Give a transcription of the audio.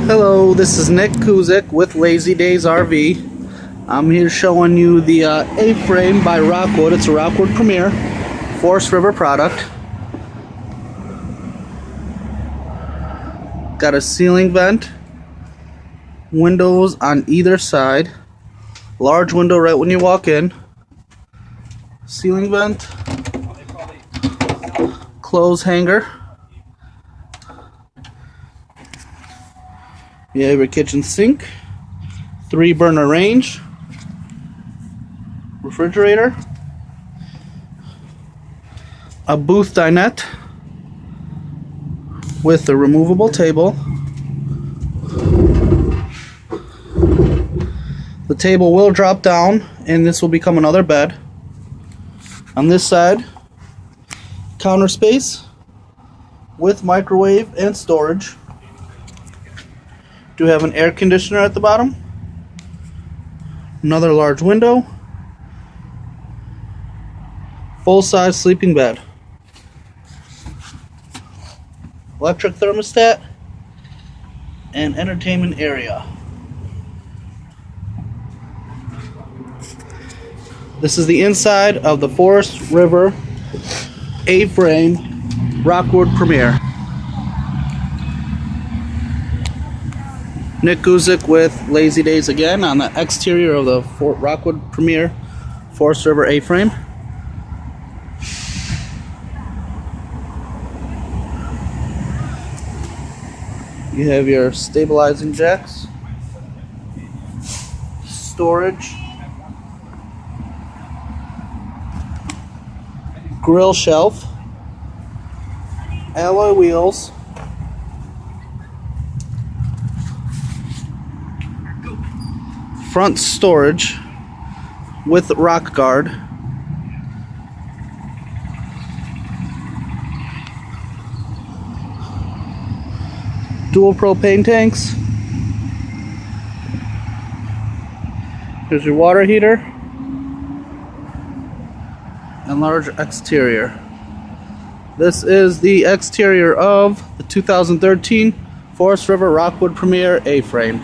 Hello, this is Nick Kuzik with Lazy Days RV. I'm here showing you the A-frame by Rockwood. It's a Rockwood Premier Forest River product. Got a ceiling vent, windows on either side, large window right when you walk in, ceiling vent, clothes hanger. You have your kitchen sink, 3-burner range, refrigerator, a booth dinette with a removable table. The table will drop down and this will become another bed. On this side, counter space with microwave and storage. Do have an air conditioner at the bottom, another large window, full-size sleeping bed, electric thermostat, and entertainment area. This is the inside of the Forest River A-frame Rockwood Premier. Nick Kuzik with Lazy Days again on the exterior of the Rockwood Premier Forest River A-frame. You have your stabilizing jacks, storage, grill shelf, alloy wheels, front storage with rock guard, dual propane tanks. Here's your water heater and large exterior. This is the exterior of the 2013 Forest River Rockwood Premier A-frame.